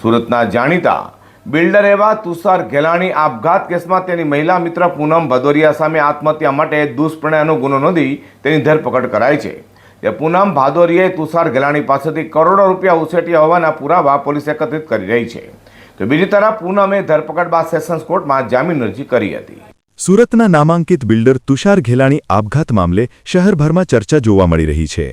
સુરતના જાણીતા બિલ્ડર એવા તુષાર ઘેલાણી આપઘાત કેસમાં તેની મહિલા મિત્ર પૂનમ ભદોરિયા સામે આત્મહત્યા માટે દુષ્પ્રણયનો ગુનો નોંધી તેની ધરપકડ કરાઈ છે। તે પૂનમ ભાદોરીયાએ તુષાર ઘેલાણી પાસેથી કરોડો રૂપિયા ઉછેટ્યા હોવાના પુરાવા પોલીસ એકત્રિત કરી રહી છે। તો બીજી તરફ પૂનમે ધરપકડ બાદ સેશન્સ કોર્ટમાં જામીન અરજી કરી હતી। સુરતના નામાંકિત બિલ્ડર તુષાર ઘેલાણી આપઘાત મામલે શહેરભરમાં ચર્ચા જોવા મળી રહી છે।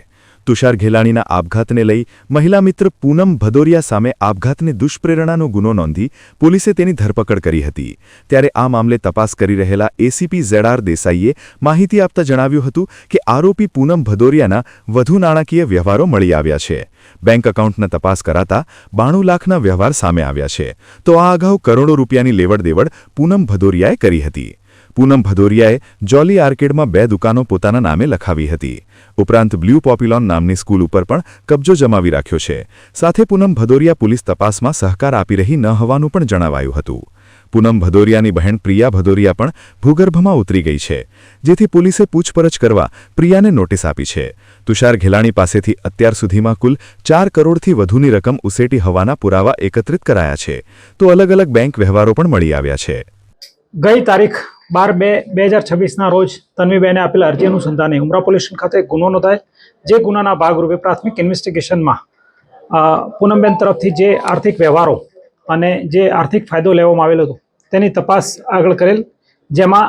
તુષાર ઘેલાણીના આપઘાતને લઈ મહિલા મિત્ર પૂનમ ભદોરિયા સામે આપઘાતને દુષ્પ્રેરણાનો ગુનો નોંધી પોલીસે તેની ધરપકડ કરી હતી। ત્યારે આ મામલે તપાસ કરી રહેલા એસીપી ZR દેસાઈએ માહિતી આપતા જણાવ્યું હતું કે આરોપી પૂનમ ભદોરિયાના વધુ નાણાકીય વ્યવહારો મળી આવ્યા છે। બેંક એકાઉન્ટના તપાસ કરાતા 92 લાખના વ્યવહાર સામે આવ્યા છે। તો આ અગાઉ કરોડો રૂપિયાની લેવડ-દેવડ પૂનમ ભદોરિયાએ કરી હતી। પૂનમ ભદોરિયાએ જોલી આર્કેડમાં 2 દુકાનો પોતાના નામે લખાવી હતી। ઉપરાંત બ્લુ પોપ્યુલોન નામની સ્કૂલ ઉપર પણ કબજો જમાવી રાખ્યો છે। સાથે પૂનમ ભદોરિયા પોલીસ તપાસમાં સહકાર આપી રહી ન હોવાનું પણ જણાવાયું હતું। પૂનમ ભદોરિયાની બહેન પ્રિયા ભદોરિયા પણ ભૂગર્ભમાં ઉતરી ગઈ છે, જેથી પોલીસે પૂછપરછ કરવા પ્રિયાને નોટિસ આપી છે। તુષાર ઘેલાણી પાસેથી અત્યાર સુધીમાં કુલ 4 કરોડથી વધુની રકમ ઉસેટી હોવાના પુરાવા એકત્રિત કરાયા છે। તો અલગ અલગ બેંક વ્યવહારો પણ મળી આવ્યા છે। ગઈ તારીખ 12/2/2026ના રોજ તન્વીબેને આપેલ અરજી અનુસંધાને ઉમરા પોલીસ સ્ટેશન ખાતે ગુનો નોંધાય। જે ગુનાના ભાગરૂપે પ્રાથમિક ઇન્વેસ્ટિગેશનમાં પૂનમબેન તરફથી જે આર્થિક વ્યવહારો અને જે આર્થિક ફાયદો લેવામાં આવેલો હતો તેની તપાસ આગળ કરેલ, જેમાં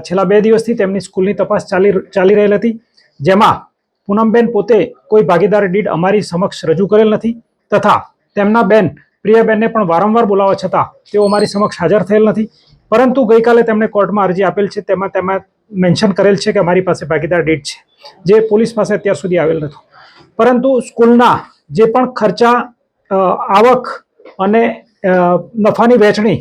છેલ્લા 2 દિવસથી તેમની સ્કૂલની તપાસ ચાલી રહેલ હતી, જેમાં પૂનમબેન પોતે કોઈ ભાગીદારી ડીડ અમારી સમક્ષ રજૂ કરેલ નથી તથા તેમના બેન પ્રિયાબેનને પણ વારંવાર બોલાવવા છતાં તેઓ અમારી સમક્ષ હાજર થયેલ નથી। પરંતુ ગઈકાલે તેમણે કોર્ટમાં અરજી આપેલ છે, તેમાં મેન્શન કરેલ છે કે અમારી પાસે ભાગીદાર ડીડ છે, જે પોલીસ પાસે અત્યાર સુધી આવેલ નથી। પરંતુ સ્કૂલના જે પણ ખર્ચા, આવક અને નફાની વહેંચણી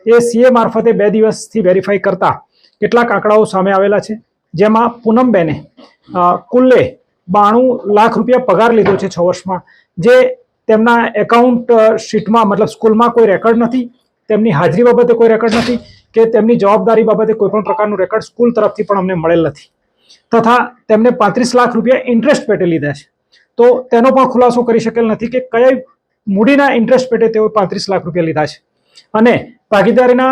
એ સીએ મારફતે 2 દિવસથી વેરીફાઈ કરતા કેટલાક આંકડાઓ સામે આવેલા છે, જેમાં પૂનમબેને કુલ્લે 92 લાખ રૂપિયા પગાર લીધો છે 6 વર્ષમાં, જે તેમના એકાઉન્ટ શીટમાં મતલબ સ્કૂલમાં કોઈ રેકોર્ડ નથી, તેમની હાજરી બાબતે કોઈ રેકોર્ડ નથી કે તેમની જવાબદારી બાબતે કોઈ પણ પ્રકારનું રેકોર્ડ સ્કૂલ તરફથી પણ અમને મળેલ નથી તથા તેમને 35 લાખ રૂપિયા ઇન્ટરેસ્ટ પેટે લીધા છે। તો તેનો પણ ખુલાસો કરી શકેલ નથી કે કયા મૂડીના ઇન્ટરેસ્ટ પેટે તેઓ 35 લાખ રૂપિયા લીધા છે અને ભાગીદારીના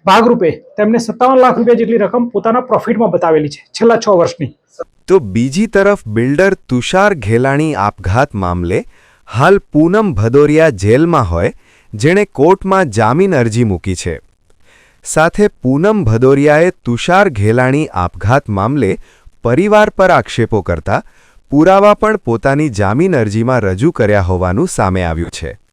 ભાગરૂપે તેમને 57 લાખ રૂપિયા જેટલી રકમ પોતાના પ્રોફિટમાં બતાવેલી છે છેલ્લા 6 વર્ષની। તો બીજી તરફ બિલ્ડર તુષાર ઘેલાણી આપઘાત મામલે હાલ પૂનમ ભદોરિયા જેલમાં હોય, જેણે કોર્ટમાં જામીન અરજી મૂકી છે। સાથે પૂનમ ભદોરિયાએ તુષાર ઘેલાણી આપઘાત મામલે પરિવાર પર આક્ષેપો કરતા પુરાવા પણ પોતાની જામીન અરજીમાં રજૂ કર્યા હોવાનું સામે આવ્યું છે।